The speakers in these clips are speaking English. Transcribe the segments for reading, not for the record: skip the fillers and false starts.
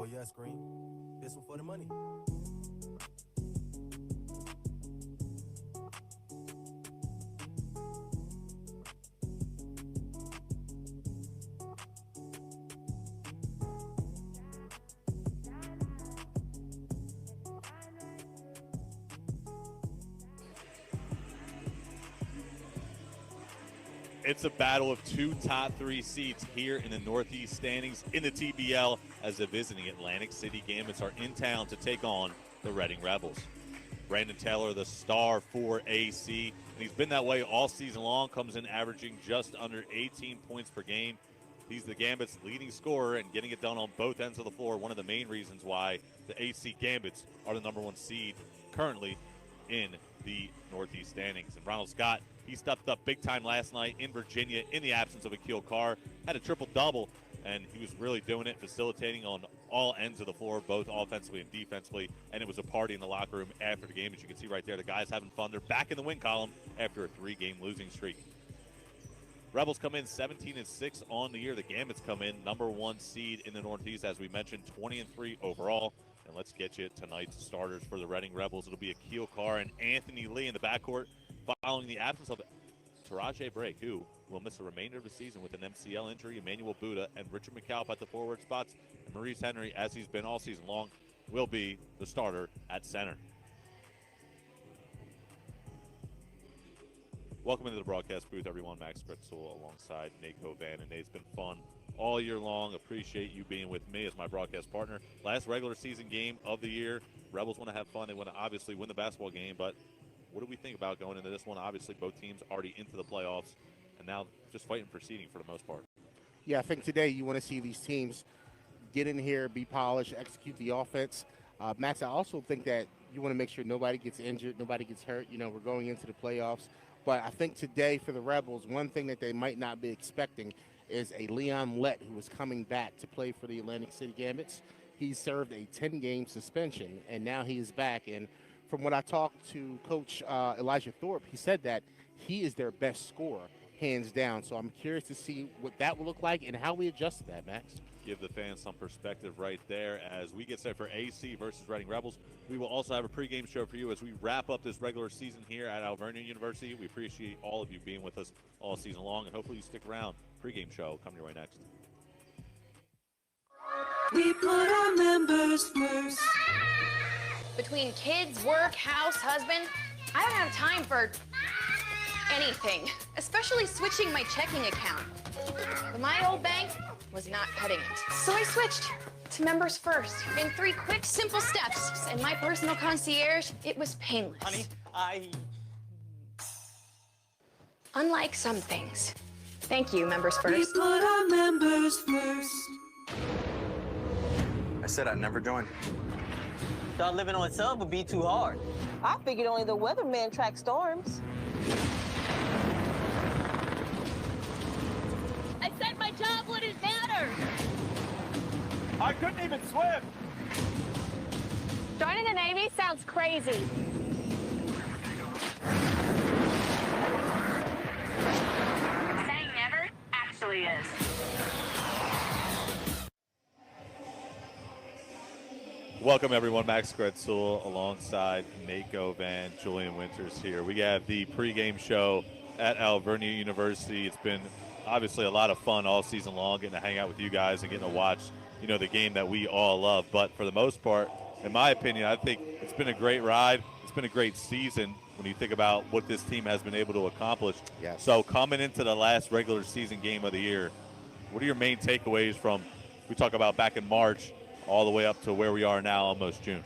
Oh, yes, Green. This one for the money. It's a battle of two top three seeds here in the Northeast standings in the TBL as the visiting Atlantic City Gambits are in town to take on the Reading Rebels. Brandon Taylor, the star for AC, and he's been that way all season long, comes in averaging just under 18 points per game. He's the Gambits' leading scorer and getting it done on both ends of the floor, one of the main reasons why the AC Gambits are the number one seed currently in the Northeast standings. And Ronald Scott, he stepped up big time last night in Virginia in the absence of Akil Carr, had a triple-double, and he was really doing it, facilitating on all ends of the floor, both offensively and defensively, and it was a party in the locker room after the game. As you can see right there, the guys having fun. They're back in the win column after a three-game losing streak. Rebels come in 17-6 on the year. The Gambits come in number one seed in the Northeast, as we mentioned, 20-3 overall. And let's get you tonight's starters for the Reading Rebels. It'll be Akil Carr and Anthony Lee in the backcourt, following the absence of Taraji Brake, who will miss the remainder of the season with an MCL injury. Emmanuel Buddha and Richard McAlp at the forward spots. And Maurice Henry, as he's been all season long, will be the starter at center. Welcome into the broadcast booth, everyone. Max Kritzel alongside Nate Covan. And Nate's been fun all year long. Appreciate you being with me as my broadcast partner. Last regular season game of the year. Rebels want to have fun. They want to obviously win the basketball game, but what do we think about going into this one? Obviously, both teams already into the playoffs, and now just fighting for seeding for the most part. Yeah, I think today you want to see these teams get in here, be polished, execute the offense. Max, I also think that you want to make sure nobody gets injured, nobody gets hurt. You know, we're going into the playoffs. But I think today for the Rebels, one thing that they might not be expecting is a Leon Lett who is coming back to play for the Atlantic City Gambits. He served a 10-game suspension, and now he is back. And from what I talked to Coach Elijah Thorpe, he said that he is their best scorer, hands down. So I'm curious to see what that will look like and how we adjust to that, Max. Give the fans some perspective right there as we get set for AC versus Reading Rebels. We will also have a pregame show for you as we wrap up this regular season here at Alvernia University. We appreciate all of you being with us all season long, and hopefully you stick around. Pregame show coming your way next. We put our members first. Between kids, work, house, husband, I don't have time for anything, especially switching my checking account. But my old bank was not cutting it. So I switched to Members First in 3 quick, simple steps. And my personal concierge, it was painless. Honey, Unlike some things. Thank you, Members We First. put our members first. I said I'd never join. Thought living on sub would be too hard. I figured only the weatherman track storms. I said my job wouldn't matter. I couldn't even swim. Joining the Navy sounds crazy. Saying never actually is. Welcome, everyone. Max Kretzel alongside Nate Govan, Julian Winters here. We have the pregame show at Alvernia University. It's been obviously a lot of fun all season long, getting to hang out with you guys and getting to watch, you know, the game that we all love. But for the most part, in my opinion, I think it's been a great ride. It's been a great season when you think about what this team has been able to accomplish. Yes. So coming into the last regular season game of the year, what are your main takeaways from, we talk about back in March, all the way up to where we are now, almost June?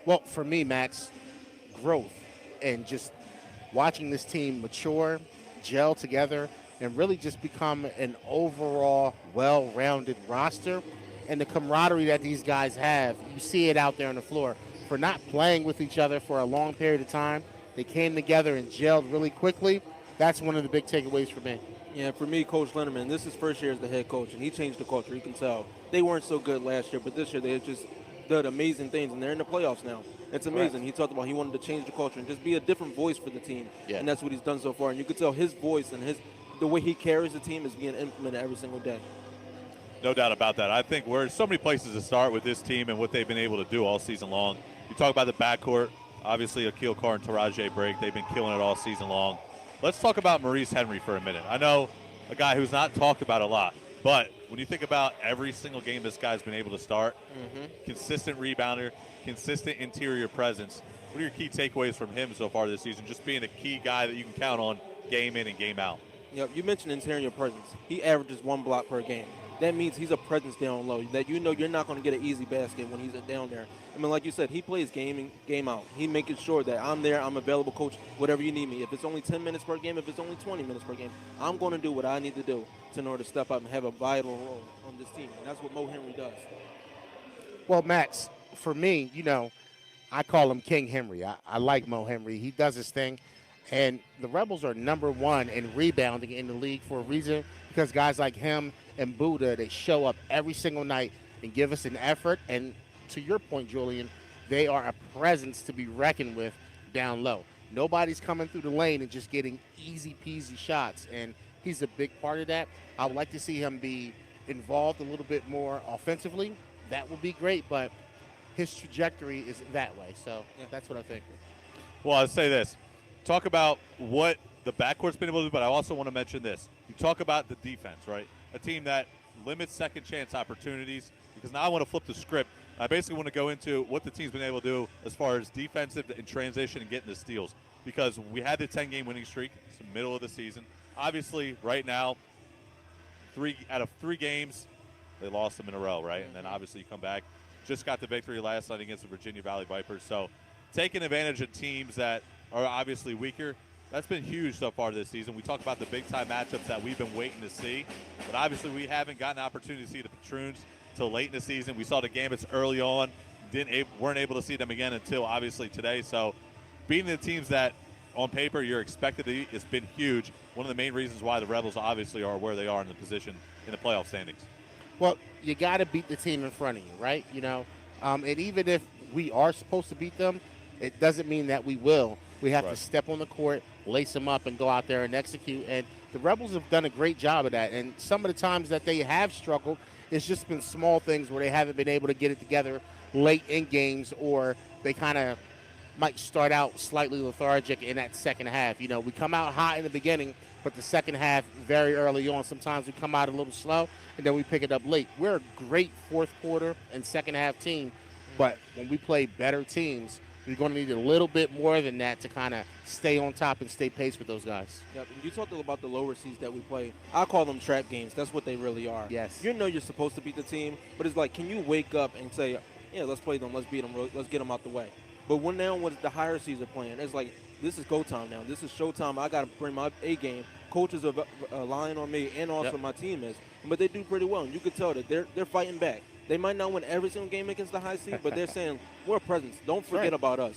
Well, for me, Max, growth and just watching this team mature, gel together, and really just become an overall well-rounded roster. And the camaraderie that these guys have, you see it out there on the floor. For not playing with each other for a long period of time, they came together and gelled really quickly. That's one of the big takeaways for me. Yeah, for me, Coach Linderman, this is his first year as the head coach, and he changed the culture. You can tell. They weren't so good last year, but this year they just did amazing things, and they're in the playoffs now. It's amazing. Right. He talked about he wanted to change the culture and just be a different voice for the team, and that's what he's done so far. And you can tell his voice and the way he carries the team is being implemented every single day. No doubt about that. I think we're so many places to start with this team and what they've been able to do all season long. You talk about the backcourt, obviously Akil Carr and Taraji Brake, they've been killing it all season long. Let's talk about Maurice Henry for a minute. I know a guy who's not talked about a lot, but when you think about every single game this guy's been able to start, consistent rebounder, consistent interior presence, what are your key takeaways from him so far this season, just being a key guy that you can count on game in and game out? Yep, you mentioned interior presence. He averages 1 block per game. That means he's a presence down low, that you know you're not going to get an easy basket when he's down there. I mean, like you said, he plays game in, game out. He's making sure that I'm there, I'm available, coach, whatever you need me. If it's only 10 minutes per game, if it's only 20 minutes per game, I'm going to do what I need to do in order to step up and have a vital role on this team. And that's what Mo Henry does. Well, Max, for me, you know, I call him King Henry. I like Mo Henry. He does his thing. And the Rebels are number 1 in rebounding in the league for a reason, because guys like him and Buddha, they show up every single night and give us an effort. And to your point, Julian, they are a presence to be reckoned with down low. Nobody's coming through the lane and just getting easy peasy shots. And he's a big part of that. I would like to see him be involved a little bit more offensively. That would be great, but his trajectory is that way. So that's what I think. Well, I'll say this. Talk about what the backcourt's been able to do, but I also want to mention this. You talk about the defense, right? A team that limits second chance opportunities, because now I want to flip the script. I basically want to go into what the team's been able to do as far as defensive and transition and getting the steals, because we had the 10-game winning streak. It's the middle of the season. Obviously, right now, 3 out of 3 games, they lost them in a row, right? And then obviously you come back. Just got the victory last night against the Virginia Valley Vipers. So taking advantage of teams that are obviously weaker, that's been huge so far this season. We talk about the big-time matchups that we've been waiting to see, but obviously we haven't gotten an opportunity to see the Patroons until late in the season. We saw the Gambits early on, weren't able to see them again until obviously today. So beating the teams that on paper you're expected to beat, it's been huge. One of the main reasons why the Rebels obviously are where they are in the position in the playoff standings. Well, you got to beat the team in front of you, right? You know, and even if we are supposed to beat them, it doesn't mean that we will. We have to step on the court, lace them up, and go out there and execute. And the Rebels have done a great job of that. And some of the times that they have struggled, it's just been small things where they haven't been able to get it together late in games, or they kind of might start out slightly lethargic in that second half. You know, we come out hot in the beginning, but the second half very early on. Sometimes we come out a little slow, and then we pick it up late. We're a great fourth quarter and second half team, but when we play better teams, you're going to need a little bit more than that to kind of stay on top and stay pace with those guys. Yep. And you talked about the lower seeds that we play. I call them trap games. That's what they really are. Yes. You know you're supposed to beat the team, but it's like, can you wake up and say, yeah, let's play them, let's beat them, let's get them out the way. But when now when the higher seeds are playing, it's like, this is go time now. This is showtime. I got to bring my A game. Coaches are relying on me, and also my team is. But they do pretty well. And you can tell that they're fighting back. They might not win every single game against the high seed, but they're saying, we're a presence. Don't forget about us.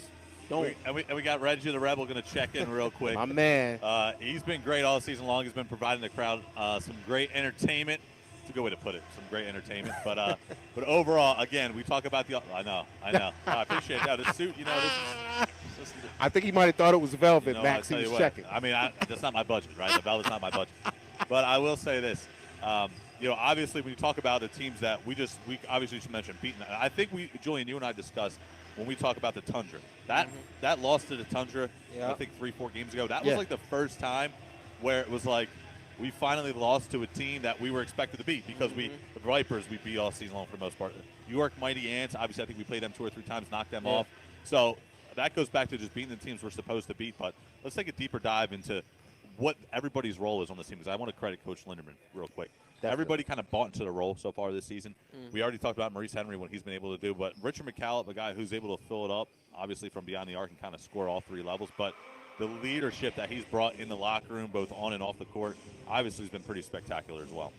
Don't. And we got Reggie the Rebel going to check in real quick. My man. He's been great all season long. He's been providing the crowd some great entertainment. It's a good way to put it, some great entertainment. But overall, again, we talk about the – I know. I appreciate that. The suit, you know, this is I think he might have thought it was velvet, you know, Max. He was checking. I mean, that's not my budget, right? The velvet's not my budget. But I will say this. You know, obviously, when you talk about the teams that we obviously just mentioned beating. I think Julian, you and I discussed when we talk about the Tundra. That loss to the Tundra, I think 3-4 games ago. That was like the first time where it was like we finally lost to a team that we were expected to beat, because the Vipers we beat all season long for the most part. York Mighty Ants, obviously, I think we played them 2 or 3 times, knocked them off. So that goes back to just beating the teams we're supposed to beat. But let's take a deeper dive into what everybody's role is on this team, because I want to credit Coach Linderman real quick. Definitely. Everybody kind of bought into the role so far this season. We already talked about Maurice Henry, what he's been able to do, but Richard McCallum, a guy who's able to fill it up, obviously from beyond the arc, and kind of score all 3 levels. But the leadership that he's brought in the locker room, both on and off the court, obviously has been pretty spectacular as well.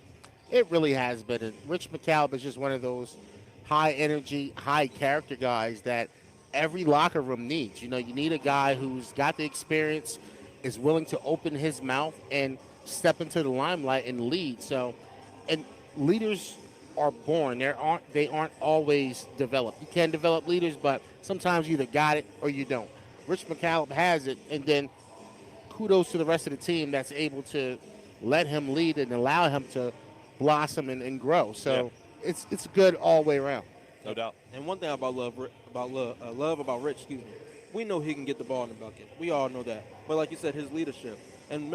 It really has been. And Rich McCallum is just one of those high-energy, high-character guys that every locker room needs. You know, you need a guy who's got the experience, is willing to open his mouth and step into the limelight and lead. So, and leaders are born. They aren't always developed. You can develop leaders, but sometimes you either got it or you don't. Rich McCallum has it, and then kudos to the rest of the team that's able to let him lead and allow him to blossom and grow. So it's good all the way around. No doubt. And one thing about love about Rich, excuse me, we know he can get the ball in the bucket. We all know that. But like you said, his leadership. And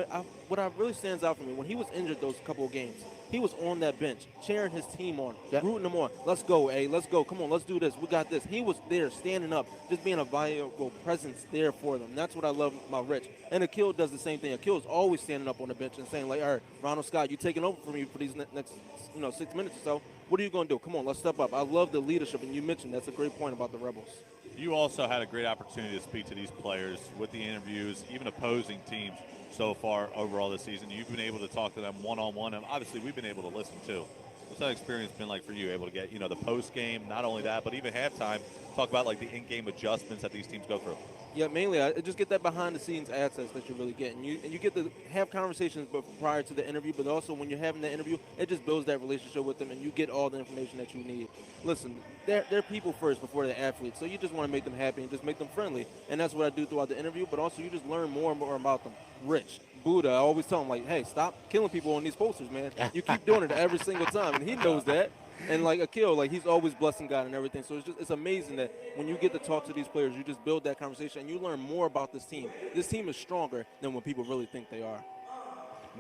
what really stands out for me, when he was injured those couple of games, he was on that bench, cheering his team on, rooting them on. Let's go, A. Let's go. Come on, let's do this. We got this. He was there, standing up, just being a viable presence there for them. That's what I love about Rich. And Akil does the same thing. Akil's always standing up on the bench and saying, like, all right, Ronald Scott, you taking over for me for these next 6 minutes or so. What are you going to do? Come on, let's step up. I love the leadership, and you mentioned that's a great point about the Rebels. You also had a great opportunity to speak to these players with the interviews, even opposing teams so far overall this season. You've been able to talk to them one-on-one, and obviously we've been able to listen too. What's that experience been like for you, able to get, the post-game, not only that, but even halftime, talk about like the in-game adjustments that these teams go through? Yeah, mainly I just get that behind-the-scenes access that you really get, and you get to have conversations prior to the interview, but also when you're having the interview, it just builds that relationship with them, and you get all the information that you need. Listen, they're people first before they're athletes, so you just want to make them happy and just make them friendly, and that's what I do throughout the interview. But also you just learn more and more about them. Rich, Buddha, I always tell him, like, hey, stop killing people on these posters, man. You keep doing it every single time, and he knows that. And like Akil, like he's always blessing God and everything. So it's amazing that when you get to talk to these players, you just build that conversation and you learn more about this team. This team is stronger than what people really think they are.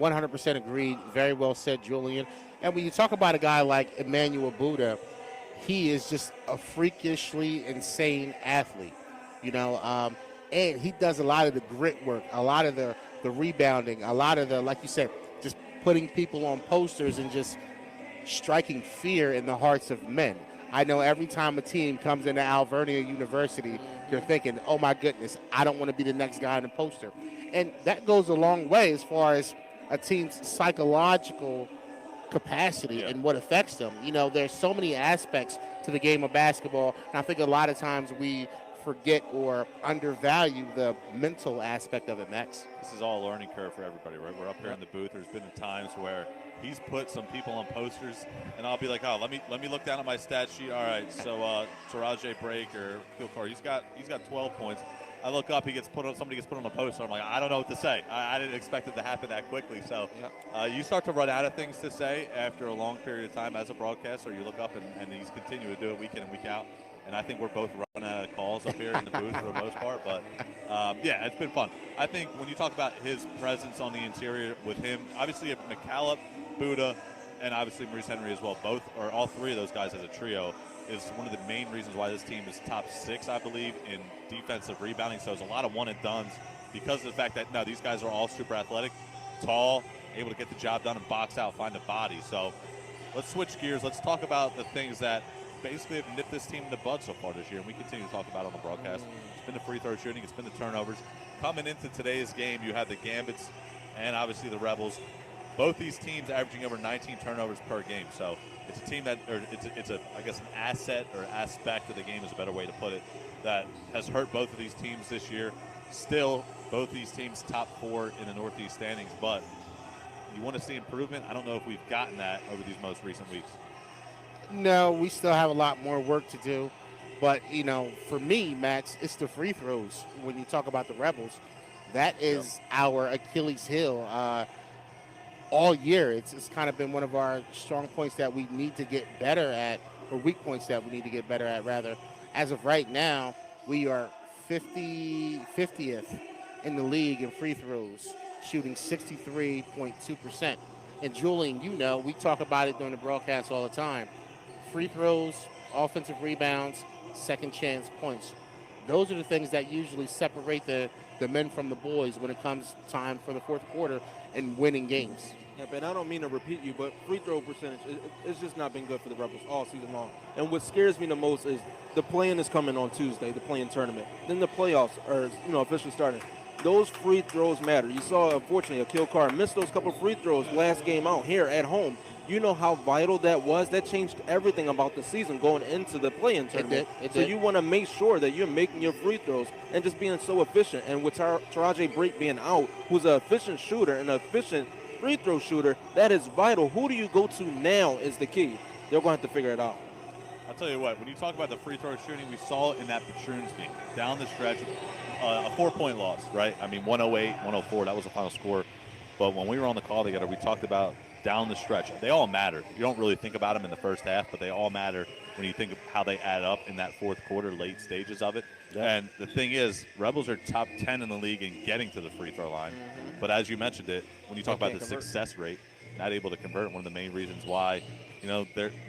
100% agreed. Very well said, Julian. And when you talk about a guy like Emmanuel Buddha, he is just a freakishly insane athlete, and he does a lot of the grit work, a lot of the rebounding, a lot of the, like you said, just putting people on posters and just striking fear in the hearts of men. I know every time a team comes into Alvernia University, you're thinking, oh my goodness, I don't want to be the next guy on the poster. And that goes a long way as far as a team's psychological capacity and what affects them. There's so many aspects to the game of basketball, and I think a lot of times we forget or undervalue the mental aspect of it, Max. This is all a learning curve for everybody, right? We're up here in the booth. There's been times where he's put some people on posters, and I'll be like, oh, let me look down at my stat sheet. All right, so Taraji Brake or Kilcar, he's got 12 points. I look up, somebody gets put on a poster. I'm like, I don't know what to say. I didn't expect it to happen that quickly. So you start to run out of things to say after a long period of time as a broadcaster. You look up and he's continuing to do it week in and week out. And I think we're both running out of calls up here in the booth for the most part. But, it's been fun. I think when you talk about his presence on the interior with him, obviously McCallum, Buddha, and obviously Maurice Henry as well, all three of those guys as a trio is one of the main reasons why this team is top 6, I believe, in defensive rebounding. So there's a lot of one-and-dones because of the fact that, these guys are all super athletic, tall, able to get the job done and box out, find a body. So let's switch gears. Let's talk about the things that basically have nipped this team in the bud so far this year, and we continue to talk about it on the broadcast. It's been the free throw shooting. It's been the turnovers. Coming into today's game, you have the Gambits and obviously the Rebels. Both these teams averaging over 19 turnovers per game. So it's a team it's an asset or aspect of the game is a better way to put it, that has hurt both of these teams this year. Still, both these teams top 4 in the Northeast standings, but you want to see improvement. I don't know if we've gotten that over these most recent weeks. No, we still have a lot more work to do. But, for me, Max, it's the free throws. When you talk about the Rebels, that is our Achilles heel all year. It's kind of been one of our strong points that we need to get better at, or weak points that we need to get better at, rather. As of right now, we are 50th in the league in free throws, shooting 63.2%. And, Julian, we talk about it during the broadcast all the time. Free throws, offensive rebounds, second chance points. Those are the things that usually separate the men from the boys when it comes time for the fourth quarter and winning games. Yeah, but I don't mean to repeat you, but free throw percentage, it's just not been good for the Rebels all season long. And what scares me the most is the play-in is coming on Tuesday, the play-in tournament. Then the playoffs are, officially starting. Those free throws matter. You saw, unfortunately, Akil Carr missed those couple free throws last game out here at home. You know how vital that was. That changed everything about the season going into the play-in tournament. It so did. you want to make sure that you're making your free throws and just being so efficient. And with Taraji Brake being out, who's an efficient shooter and an efficient free throw shooter, that is vital. Who do you go to now is the key. They're going to have to figure it out. I'll tell you what, when you talk about the free throw shooting, we saw it in that Patroons game. Down the stretch, a 4-point loss, right? I mean, 108, 104, that was the final score. But when we were on the call together, we talked about down the stretch. They all matter. You don't really think about them in the first half, but they all matter when you think of how they add up in that fourth quarter, late stages of it. Yeah. And the thing is, Rebels are top 10 in the league in getting to the free throw line. But as you mentioned it, when you talk about the success rate, not able to convert, one of the main reasons why, when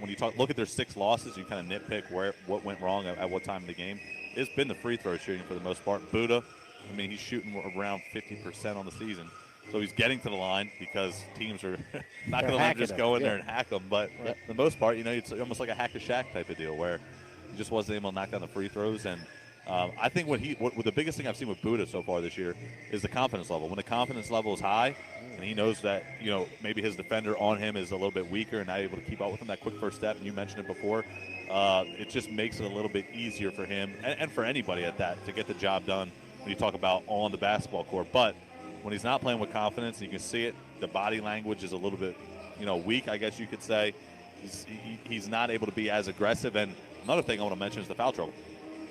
you look at their 6 losses, you kind of nitpick what went wrong at what time in the game. It's been the free throw shooting for the most part. Buddha, he's shooting around 50% on the season. So he's getting to the line because teams are not going to let him just go in there and hack them. But for the most part, it's almost like a hack a Shaq type of deal where he just wasn't able to knock down the free throws. And I think what the biggest thing I've seen with Buddha so far this year is the confidence level. When the confidence level is high and he knows that, maybe his defender on him is a little bit weaker and not able to keep up with him, that quick first step, and you mentioned it before, it just makes it a little bit easier for him and for anybody at that to get the job done when you talk about on the basketball court. But when he's not playing with confidence, you can see it, the body language is a little bit, weak, I guess you could say. He's not able to be as aggressive. And another thing I want to mention is the foul trouble.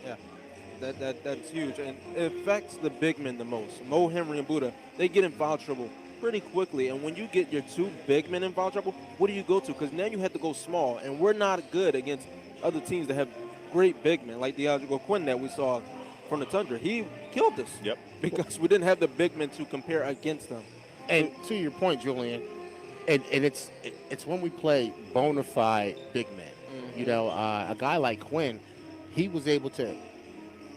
Yeah, that's huge. And it affects the big men the most. Mo, Henry, and Buddha, they get in foul trouble pretty quickly. And when you get your 2 big men in foul trouble, what do you go to? Because now you have to go small. And we're not good against other teams that have great big men, like DeAndre Quinn that we saw from the Tundra. He killed us. Yep. Because we didn't have the big men to compare against them. And to your point, Julian, and it's when we play bona fide big men. A guy like Quinn, he was able to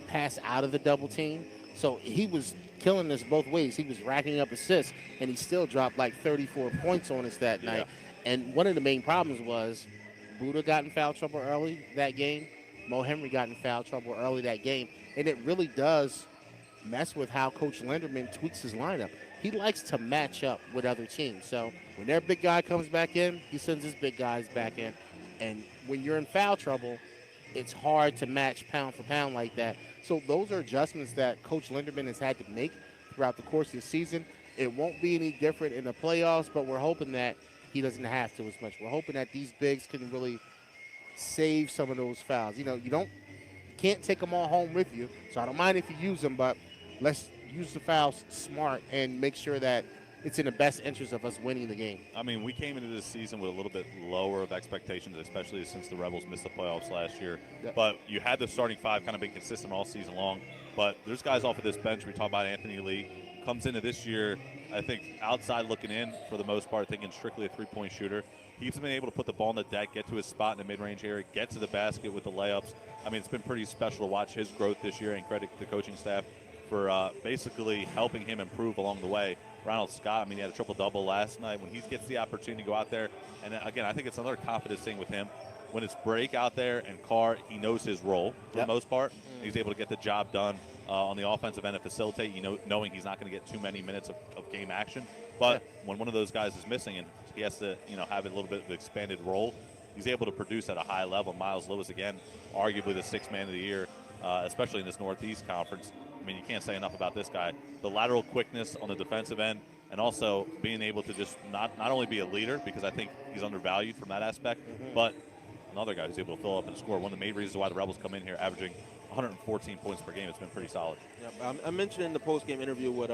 pass out of the double team. So he was killing us both ways. He was racking up assists, and he still dropped like 34 points on us that night. And one of the main problems was Buddha got in foul trouble early that game. Mo Henry got in foul trouble early that game. And it really does mess with how Coach Linderman tweaks his lineup. He likes to match up with other teams. So when their big guy comes back in, he sends his big guys back in. And when you're in foul trouble, it's hard to match pound for pound like that. So those are adjustments that Coach Linderman has had to make throughout the course of the season. It won't be any different in the playoffs, but we're hoping that he doesn't have to as much. We're hoping that these bigs can really save some of those fouls. You can't take them all home with you, so I don't mind if you use them, but let's use the fouls smart and make sure that it's in the best interest of us winning the game. We came into this season with a little bit lower of expectations, especially since the Rebels missed the playoffs last year. Yep. But you had the starting 5 kind of been consistent all season long. But there's guys off of this bench. We talk about Anthony Lee. Comes into this year, I think, outside looking in for the most part, thinking strictly a three-point shooter. He's been able to put the ball in the deck, get to his spot in the mid-range area, get to the basket with the layups. It's been pretty special to watch his growth this year, and credit the coaching staff for basically helping him improve along the way. Ronald Scott, he had a triple-double last night. When he gets the opportunity to go out there, and again, I think it's another confidence thing with him. When it's break out there and Carr, he knows his role for the most part. He's able to get the job done on the offensive end and facilitate, knowing he's not going to get too many minutes of game action. But when one of those guys is missing and he has to, have a little bit of an expanded role, he's able to produce at a high level. Miles Lewis, again, arguably the 6th man of the year, especially in this Northeast Conference. You can't say enough about this guy. The lateral quickness on the defensive end, and also being able to just not only be a leader, because I think he's undervalued from that aspect, but another guy who's able to fill up and score. One of the main reasons why the Rebels come in here averaging 114 points per game. It's been pretty solid. Yeah, I mentioned in the post-game interview with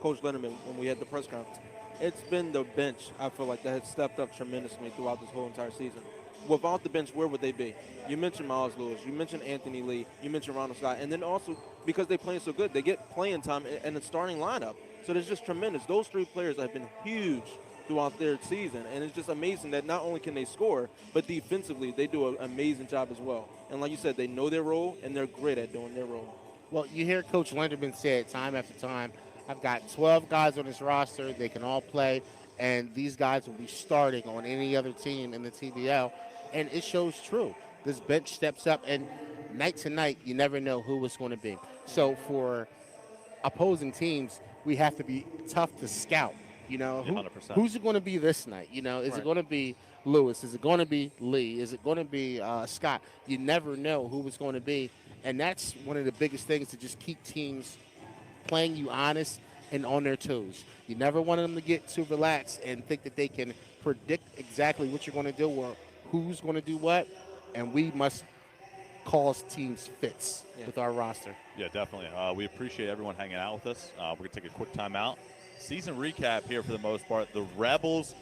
Coach Linderman when we had the press conference, it's been the bench, I feel like, that has stepped up tremendously throughout this whole entire season. Without the bench, where would they be? You mentioned Miles Lewis. You mentioned Anthony Lee. You mentioned Ronald Scott. And then also, because they're playing so good, they get playing time in the starting lineup. So it's just tremendous. Those 3 players have been huge throughout their season. And it's just amazing that not only can they score, but defensively, they do an amazing job as well. And like you said, they know their role, and they're great at doing their role. Well, you hear Coach Linderman say it time after time, I've got 12 guys on this roster. They can all play, and these guys will be starting on any other team in the TBL. And it shows true. This bench steps up, and night to night, you never know who it's going to be. So for opposing teams, we have to be tough to scout. Who's it going to be this night? Is it going to be Lewis? Is it going to be Lee? Is it going to be Scott? You never know who it's going to be. And that's one of the biggest things, to just keep teams playing you honest and on their toes. You never want them to get too relaxed and think that they can predict exactly what you're going to do or who's going to do what, and we must cause teams fits with our roster. Yeah, definitely. We appreciate everyone hanging out with us. We're going to take a quick time out. Season recap here for the most part. The Rebels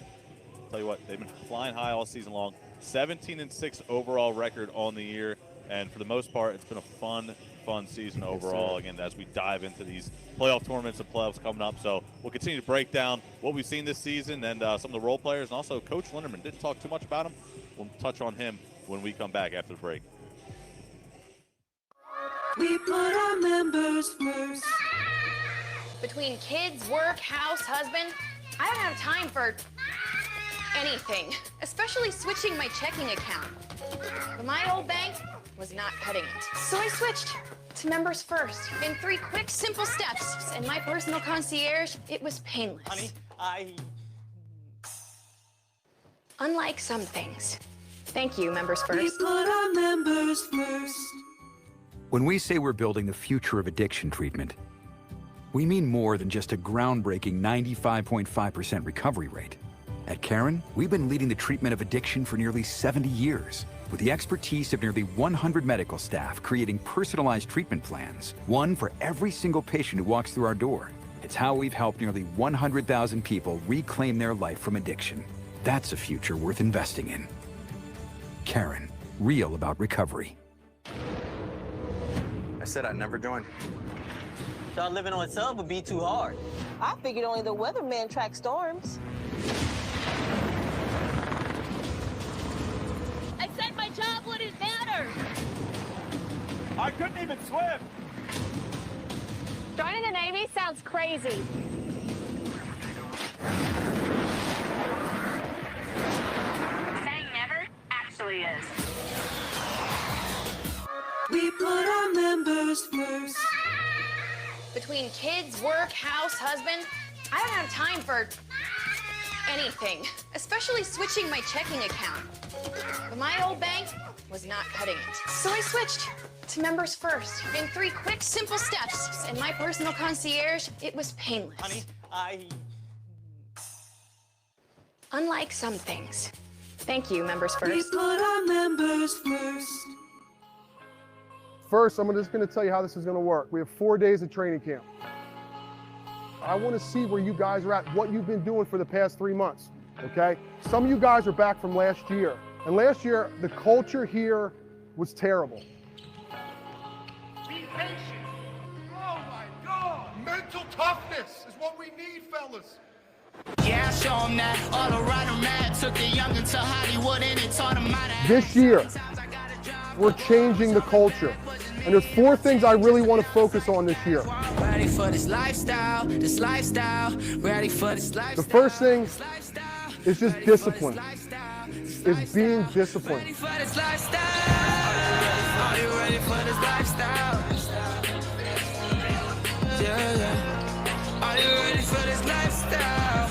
tell you what, they've been flying high all season long. 17-6 overall record on the year, and for the most part, it's been a fun season overall. Again, as we dive into these playoff tournaments and playoffs coming up, so we'll continue to break down what we've seen this season and some of the role players, and also Coach Linderman. Didn't talk too much about him. We'll touch on him when we come back after the break. We put our members first. Between kids, work, house, husband, I don't have time for anything, especially switching my checking account. But my old bank was not cutting it. So I switched to Members First in 3 quick, simple steps. And my personal concierge, it was painless. Honey, Unlike some things. Thank you, Members We First. put our members first. When we say we're building the future of addiction treatment, we mean more than just a groundbreaking 95.5% recovery rate. At Caron, we've been leading the treatment of addiction for nearly 70 years, with the expertise of nearly 100 medical staff creating personalized treatment plans, one for every single patient who walks through our door. It's how we've helped nearly 100,000 people reclaim their life from addiction. That's a future worth investing in. Caron, real about recovery. I said I'd never join. thought living on sub would be too hard. I figured only the weatherman tracks storms. I said my job wouldn't matter. I couldn't even swim. Joining the Navy sounds crazy. Saying never actually is. We put our members first. Between kids, work, house, husband, I don't have time for anything, especially switching my checking account. But my old bank was not cutting it. So I switched to Members First in 3 quick, simple steps. And my personal concierge, it was painless. Honey, Unlike some things. Thank you, Members We First. put our members first. First, I'm just going to tell you how this is going to work. We have 4 days of training camp. I want to see where you guys are at, what you've been doing for the past 3 months, okay? Some of you guys are back from last year. And last year, the culture here was terrible. Be patient. Oh my God. Mental toughness is what we need, fellas. Yeah, I show them that. All the right I'm at. Took the youngin' to Hollywood and it taught them how to This year, we're changing the culture. And there's 4 things I really want to focus on this year. ready for this lifestyle, ready for this lifestyle. The first thing is just discipline. Is being disciplined. Ready for this lifestyle. Are you ready for this lifestyle? Yeah, yeah. Are you ready for this lifestyle?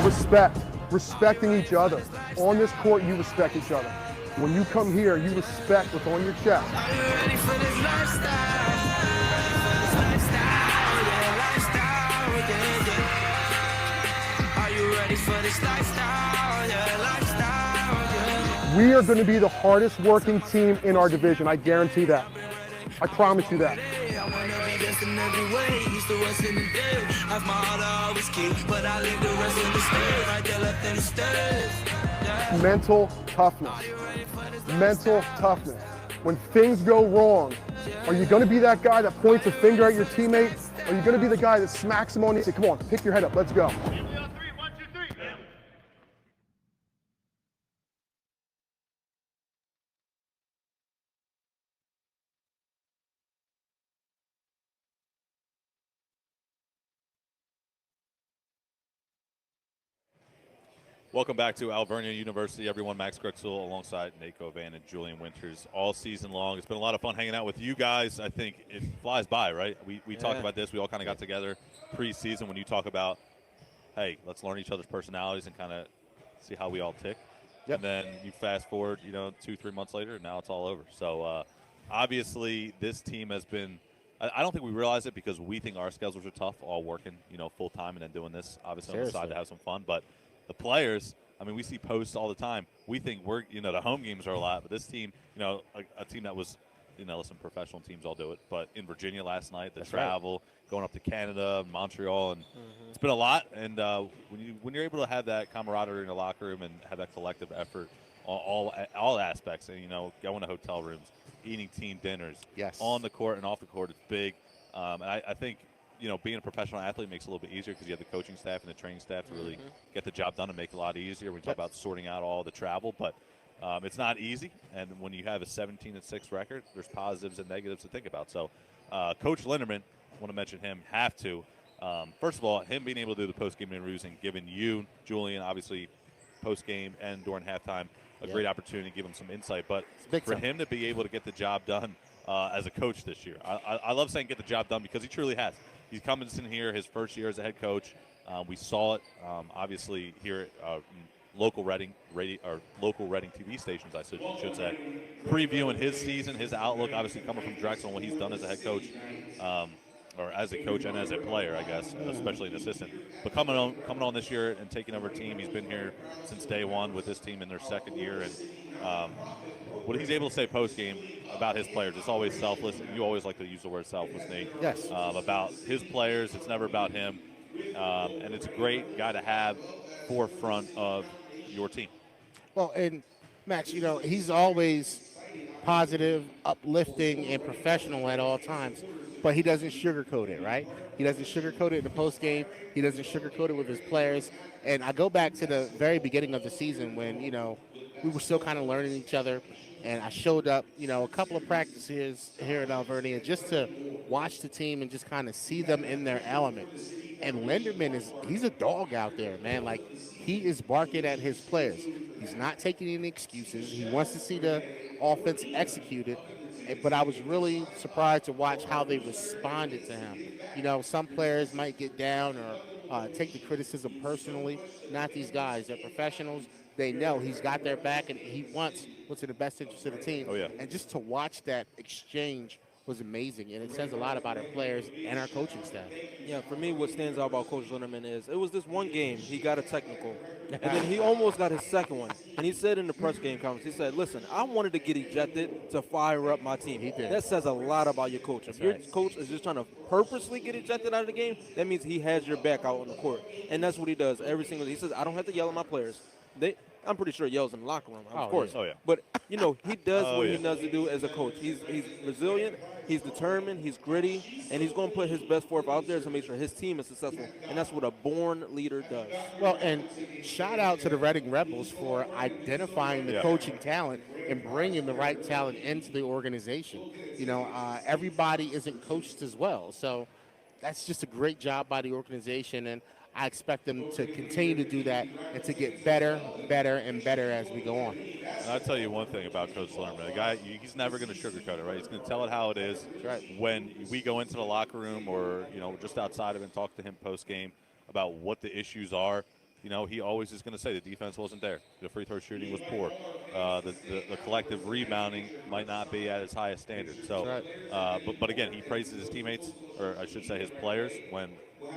Respect. Respecting each other. On this court, you respect each other. When you come here, you respect what's on your chest. Are you ready for this lifestyle? This lifestyle, yeah, lifestyle, yeah, yeah. Are you ready for this lifestyle? Yeah, lifestyle, yeah. We are going to be the hardest working team in our division. I guarantee that. I promise you that. I wanna be best in every way. Used to rest in the day. Have my heart I always keep, but I leave the rest in the stage. Right there left in the stage. Yeah. Mental toughness. Mental toughness. When things go wrong, are you going to be that guy that points a finger at your teammate? Are you going to be the guy that smacks him on the head? Come on, pick your head up. Let's go. Welcome back to Alvernia University, everyone. Max Crixel alongside Nate Govan and Julian Winters all season long. It's been a lot of fun hanging out with you guys. I think it flies by, right? We talked about this. We all kind of got together pre-season when you talk about, hey, let's learn each other's personalities and kind of see how we all tick. Yep. And then you fast forward, 2-3 months later, and now it's all over. So obviously this team has been – I don't think we realize it because we think our schedules are tough, all working, full-time and then doing this, obviously, on the side to have some fun. But – the players, we see posts all the time. We think we're, the home games are a lot, but this team, a team that was, listen, professional teams all do it. But in Virginia last night, the travel, going up to Canada, Montreal, and it's been a lot. And when you're able to have that camaraderie in the locker room and have that collective effort on all aspects, and going to hotel rooms, eating team dinners, on the court and off the court, it's big. And I think being a professional athlete makes it a little bit easier because you have the coaching staff and the training staff to really get the job done and make it a lot easier. We talk about sorting out all the travel, but it's not easy. And when you have a 17-6 record, there's positives and negatives to think about. So, Coach Linderman, I want to mention him. Have to. First of all, him being able to do the post-game interviews and giving you, Julian, obviously post-game and during halftime, a great opportunity to give him some insight. But for him to be able to get the job done as a coach this year, I love saying get the job done because he truly has. He's coming in here his first year as a head coach. We saw it, obviously, here at local Reading TV stations, I should say, previewing his season, his outlook, obviously coming from Drexel and what he's done as a head coach, or as a coach and as a player, I guess, especially an assistant. But coming on this year and taking over a team, he's been here since day one with this team in their second year, and what he's able to say post-game about his players, it's always selfless. You always like to use the word selfless, Nate. Yes. About his players, it's never about him. And it's a great guy to have forefront of your team. Well, and Max, he's always positive, uplifting, and professional at all times, but he doesn't sugarcoat it, right? He doesn't sugarcoat it in the postgame. He doesn't sugarcoat it with his players. And I go back to the very beginning of the season when, we were still kind of learning each other. And I showed up, a couple of practices here in Alvernia just to watch the team and just kind of see them in their element. And Linderman he's a dog out there, man. Like, he is barking at his players. He's not taking any excuses. He wants to see the offense executed. But I was really surprised to watch how they responded to him. Some players might get down or take the criticism personally. Not these guys. They're professionals. They know he's got their back, and he wants what's in the best interest of the team. Oh, yeah. And just to watch that exchange was amazing, and it says a lot about our players and our coaching staff. Yeah, for me, what stands out about Coach Linderman is it was this one game he got a technical, and then he almost got his second one. And he said in the press game conference, he said, listen, I wanted to get ejected to fire up my team. He did. That says a lot about your coach. If your coach is just trying to purposely get ejected out of the game, that means he has your back out on the court. And that's what he does every single day. He says, I don't have to yell at my players. I'm pretty sure he yells in the locker room, of course. Yeah. Oh, yeah. But, he does what he does to do as a coach. He's resilient, he's determined, he's gritty, and he's going to put his best forth out there to make sure his team is successful. And that's what a born leader does. Well, and shout out to the Reading Rebels for identifying the coaching talent and bringing the right talent into the organization. Everybody isn't coached as well. So that's just a great job by the organization, and I expect them to continue to do that and to get better, and better as we go on. And I'll tell you one thing about Coach Lerman. The guy, he's never going to sugarcoat it, right? He's going to tell it how it is. That's right. When we go into the locker room or, just outside of it and talk to him post-game about what the issues are, he always is going to say the defense wasn't there. The free throw shooting was poor. The collective rebounding might not be at its highest standard. So, but again, he praises his teammates, or I should say his players, when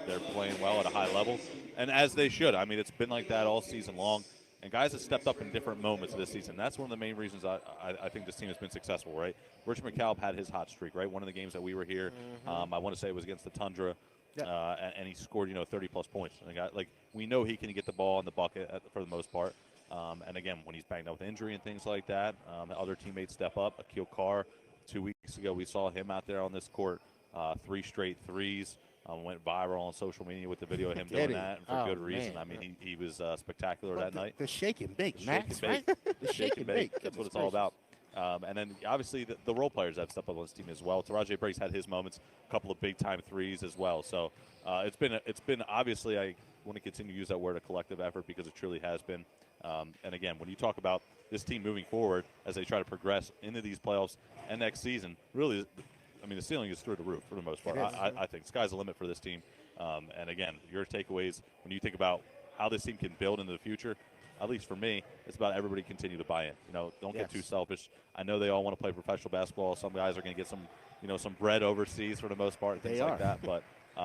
they're playing well at a high level, and as they should. I mean, it's been like that all season long, and guys have stepped up in different moments this season. That's one of the main reasons I think this team has been successful, right? Rich McCalb had his hot streak, right? One of the games that we were here, I want to say it was against the Tundra, and he scored, 30-plus points. And we know he can get the ball in the bucket for the most part. And again, when he's banged up with injury and things like that, other teammates step up. Akil Carr, 2 weeks ago, we saw him out there on this court, 3 straight threes. Went viral on social media with the video of him doing that, and for good reason. Man. I mean, he was spectacular that night. The shake and bake, Max, right? The shake and bake. That's what it's all about. And then, obviously, the role players have stepped up on this team as well. Taraji Briggs had his moments, a couple of big-time threes as well. So it's been obviously, I want to continue to use that word, a collective effort, because it truly has been. And, again, when you talk about this team moving forward as they try to progress into these playoffs and next season, really – the ceiling is through the roof for the most part. I think sky's the limit for this team. And again, your takeaways when you think about how this team can build into the future, at least for me, it's about everybody continue to buy in. Don't get too selfish. I know they all want to play professional basketball. Some guys are going to get some bread overseas for the most part, things like that. But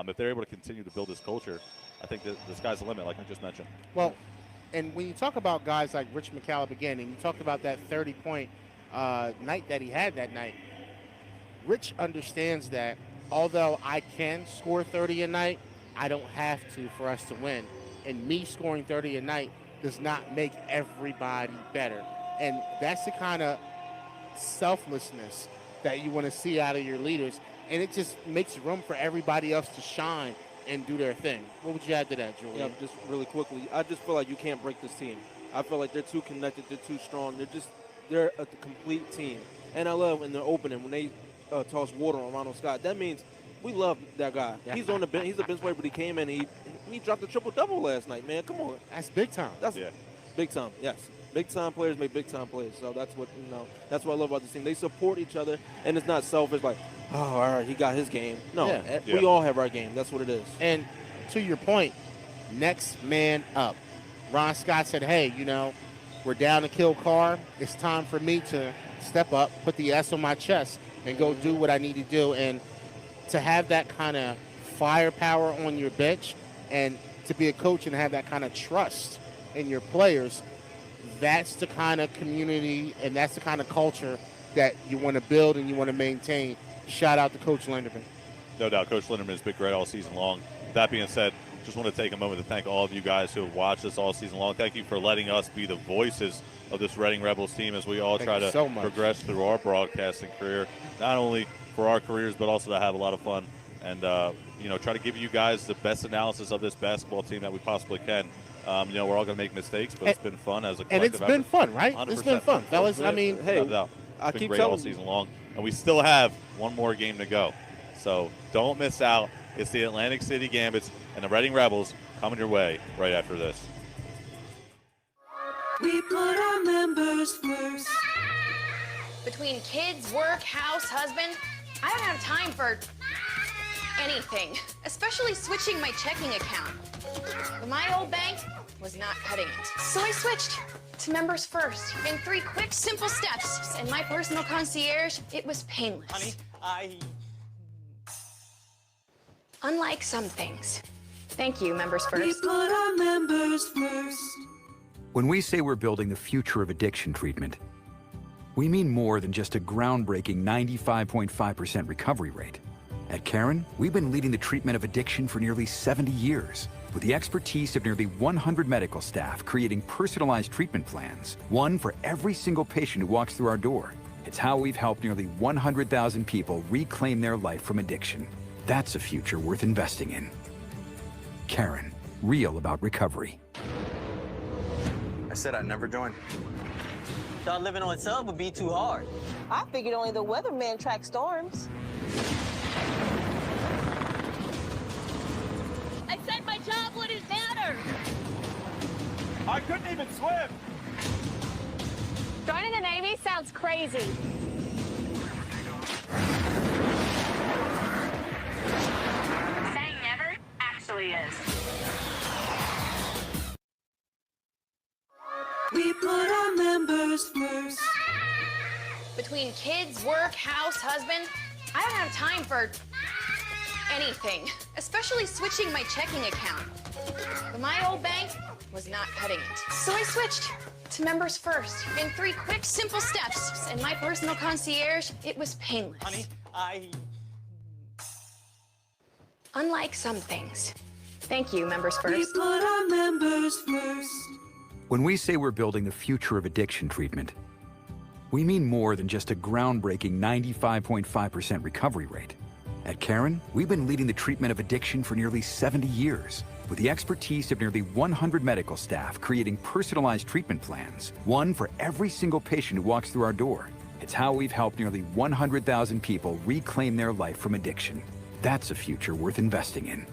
if they're able to continue to build this culture, I think that the sky's the limit, like I just mentioned. Well, and when you talk about guys like Rich McCalb again, and you talked about that 30-point night that he had that night, Rich understands that although I can score 30 a night, I don't have to for us to win. And me scoring 30 a night does not make everybody better. And that's the kind of selflessness that you want to see out of your leaders. And it just makes room for everybody else to shine and do their thing. What would you add to that, Julian? Yeah, just really quickly, I just feel like you can't break this team. I feel like they're too connected, they're too strong, they're a complete team. And I love in the opening when they toss water on Ronald Scott. That means we love that guy. Yeah. He's on the bench, he's a bench player, but he came in and he dropped a triple-double last night, man. Come on. That's big time. That's big time, yes. Big time players make big time plays. So that's what that's what I love about this team. They support each other, and it's not selfish like, oh, all right, he got his game. No, we all have our game. That's what it is. And to your point, next man up. Ron Scott said, hey, we're down to kill Carr. It's time for me to step up, put the S on my chest, and go do what I need to do. And to have that kind of firepower on your bench and to be a coach and have that kind of trust in your players, that's the kind of community and that's the kind of culture that you want to build and you want to maintain. Shout out to Coach Linderman. No doubt, Coach Linderman has been great all season long. That being said, just want to take a moment to thank all of you guys who have watched us all season long. Thank you for letting us be the voices of this Reading Rebels team as we all try to progress through our broadcasting career, not only for our careers but also to have a lot of fun and try to give you guys the best analysis of this basketball team that we possibly can. We're all going to make mistakes, but it's been fun as a collective and it's been effort. fun, right? 100%. It's been fun, fellas. I mean, hey, I keep great all season long, and we still have one more game to go. So don't miss out. It's the Atlantic City Gambits and the Reading Rebels coming your way right after this. We put our members first. Between kids, work, house, husband, I don't have time for anything, especially switching my checking account. But my old bank was not cutting it. So I switched to Members First in 3 quick, simple steps. And my personal concierge, it was painless. Honey, Unlike some things. Thank you, Members We First. put our members first. When we say we're building the future of addiction treatment, we mean more than just a groundbreaking 95.5% recovery rate. At Caron, we've been leading the treatment of addiction for nearly 70 years, with the expertise of nearly 100 medical staff creating personalized treatment plans, one for every single patient who walks through our door. It's how we've helped nearly 100,000 people reclaim their life from addiction. That's a future worth investing in. Caron, real about recovery. I said I'd never join. Thought living on sub would be too hard. I figured only the weatherman tracks storms. I said my job wouldn't matter. I couldn't even swim. Joining the Navy sounds crazy. Saying never actually is. We put our members first. Between kids, work, house, husband, I don't have time for anything, especially switching my checking account. But my old bank was not cutting it. So I switched to Members First in 3 quick, simple steps. And my personal concierge, it was painless. Honey, Unlike some things. Thank you, Members We First. put our members first. When we say we're building the future of addiction treatment, we mean more than just a groundbreaking 95.5% recovery rate. At Caron, we've been leading the treatment of addiction for nearly 70 years, with the expertise of nearly 100 medical staff creating personalized treatment plans, one for every single patient who walks through our door. It's how we've helped nearly 100,000 people reclaim their life from addiction. That's a future worth investing in.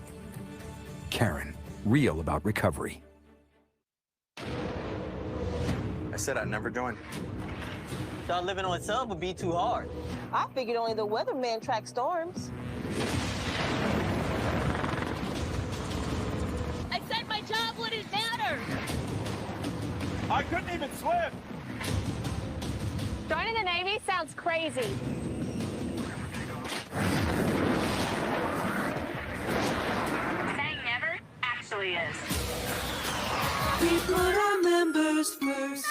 Caron, real about recovery. I said I'd never join. thought living on sub would be too hard. I figured only the weatherman tracks storms. I said my job wouldn't matter. I couldn't even swim. Joining the Navy sounds crazy. Saying never actually is. We put our members first.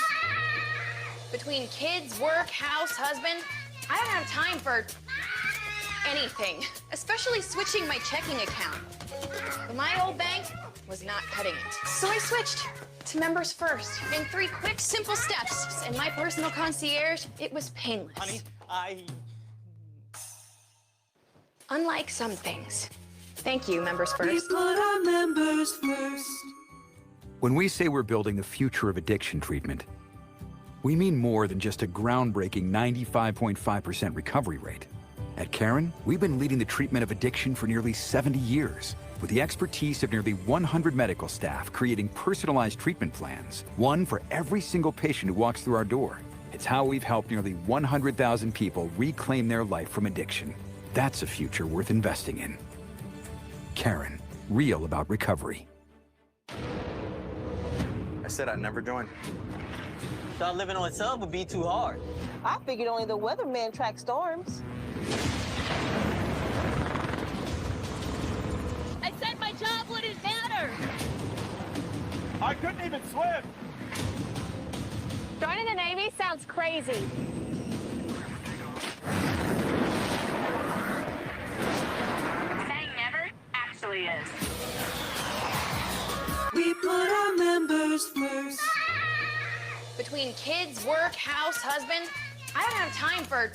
Between kids, work, house, husband, I don't have time for anything, especially switching my checking account. But my old bank was not cutting it. So I switched to Members First in 3 quick, simple steps. And my personal concierge, it was painless. Honey, Unlike some things. Thank you, Members We First. put our members first. When we say we're building the future of addiction treatment, we mean more than just a groundbreaking 95.5% recovery rate. At Caron, we've been leading the treatment of addiction for nearly 70 years, with the expertise of nearly 100 medical staff creating personalized treatment plans, one for every single patient who walks through our door. It's how we've helped nearly 100,000 people reclaim their life from addiction. That's a future worth investing in. Caron, real about recovery. I said I'd never join. Thought living on sub would be too hard. I figured only the weatherman track storms. I said my job wouldn't matter. I couldn't even swim. Joining the Navy sounds crazy. Saying never actually is. We put our members first. Between kids, work, house, husband, I don't have time for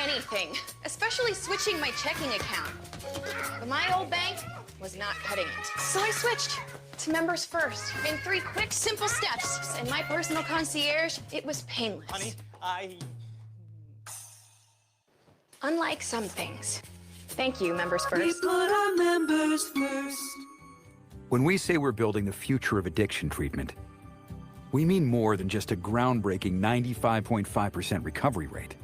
anything, especially switching my checking account. But my old bank was not cutting it. So I switched to Members First in 3 quick, simple steps. And my personal concierge, it was painless. Honey, Unlike some things. Thank you, Members We First. put our members first. When we say we're building the future of addiction treatment, we mean more than just a groundbreaking 95.5% recovery rate.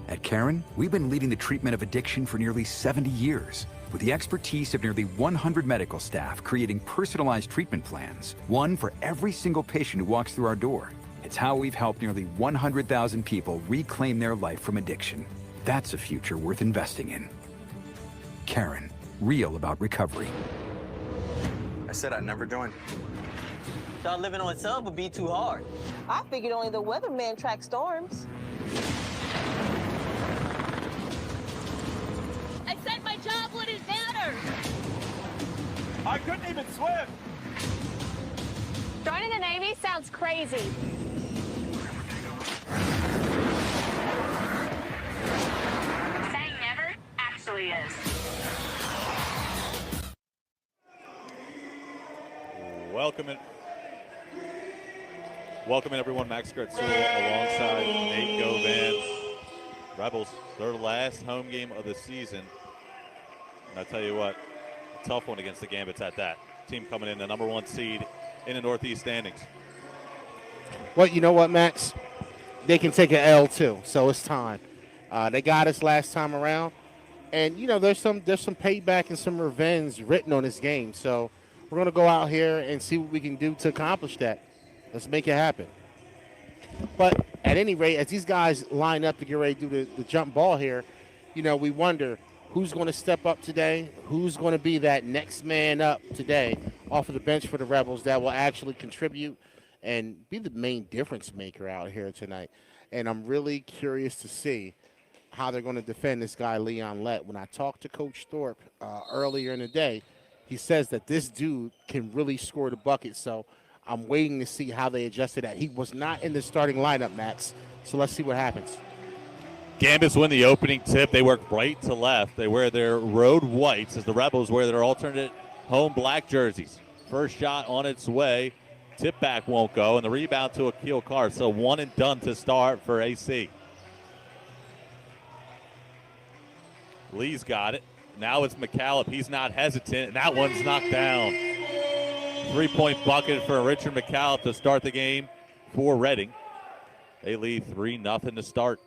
At Caron, we've been leading the treatment of addiction for nearly 70 years, with the expertise of nearly 100 medical staff creating personalized treatment plans, one for every single patient who walks through our door. It's how we've helped nearly 100,000 people reclaim their life from addiction. That's a future worth investing in. Caron, real about recovery. I said I'd never join. thought living on sub would be too hard. I figured only the weatherman track storms. I said my job wouldn't matter. I couldn't even swim. Joining the Navy sounds crazy. Saying never actually is. Welcome in everyone. Max Gretzul alongside Nate Govans. Rebels, their last home game of the season. And I tell you what, a tough one against the Gambits at that. Team coming in the #1 seed in the Northeast standings. Well, you know what, Max? They can take an L too, so it's time. They got us last time around, and you know there's some payback and some revenge written on this game. So we're gonna go out here and see what we can do to accomplish that. Let's make it happen. But at any rate, as these guys line up to get ready to do the jump ball here, you know, we wonder who's going to step up today, who's going to be that next man up today off of the bench for the Rebels that will actually contribute and be the main difference maker out here tonight. And I'm really curious to see how they're going to defend this guy, Leon Lett. When I talked to Coach Thorpe earlier in the day, he says that this dude can really score the bucket. So I'm waiting to see how they adjusted that. He was not in the starting lineup, Max. So let's see what happens. Gambits win the opening tip. They work right to left. They wear their road whites as the Rebels wear their alternate home black jerseys. First shot on its way. Tip back won't go, and the rebound to Akil Carr. So one and done to start for AC. Lee's got it. Now it's McCallum. He's not hesitant, and that one's knocked down. 3-point bucket for Richard McCallum to start the game for Reading. They lead 3-0 to start.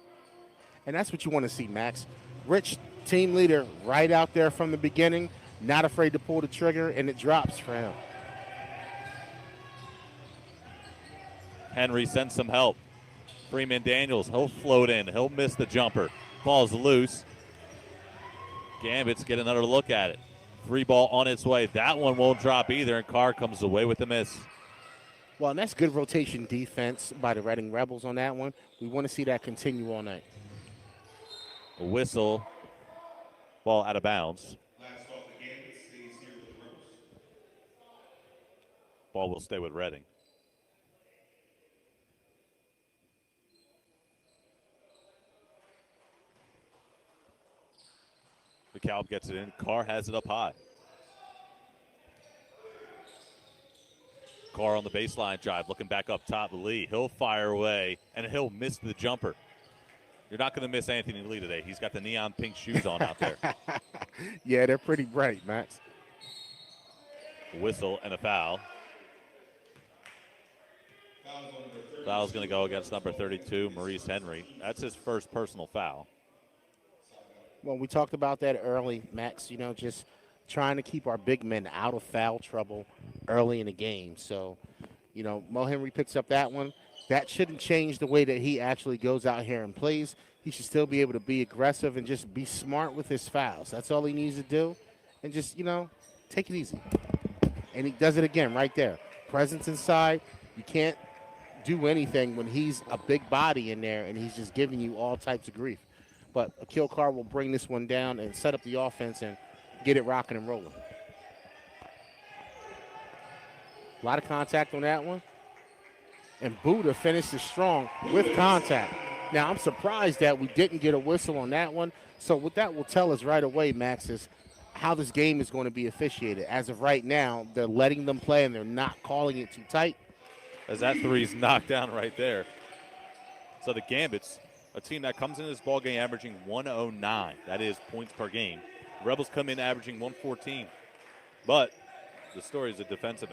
And that's what you want to see, Max. Rich, team leader, right out there from the beginning, not afraid to pull the trigger, and it drops for him. Henry sends some help. Freeman Daniels, he'll float in. He'll miss the jumper. Ball's loose. Gambits get another look at it. Free ball on its way. That one won't drop either, and Carr comes away with the miss. Well, and that's good rotation defense by the Reading Rebels on that one. We want to see that continue all night. A whistle Ball out of bounds. Ball will stay with Reading. DeKalb gets it in. Carr has it up high. Carr on the baseline drive, looking back up top. Lee, he'll fire away, and he'll miss the jumper. You're not going to miss Anthony Lee today. He's got the neon pink shoes on out there. Yeah, they're pretty bright, Max. Whistle and a foul. Foul's going to go against number 32, Maurice Henry. That's his first personal foul. Well, we talked about that early, Max, you know, just trying to keep our big men out of foul trouble early in the game. So, you know, Mo Henry picks up that one. That shouldn't change the way that he actually goes out here and plays. He should still be able to be aggressive and just be smart with his fouls. That's all he needs to do. And just, you know, take it easy. And he does it again right there. Presence inside. You can't do anything when he's a big body in there and he's just giving you all types of grief. But Akil Carr will bring this one down and set up the offense and get it rocking and rolling. A lot of contact on that one. And Buddha finishes strong with contact. Now, I'm surprised that we didn't get a whistle on that one. So what that will tell us right away, Max, is how this game is going to be officiated. As of right now, they're letting them play and they're not calling it too tight. As that three's knocked down right there. So the Gambits, a team that comes into this ball game averaging 109. That is points per game. The Rebels come in averaging 114. But the story is a defensive end.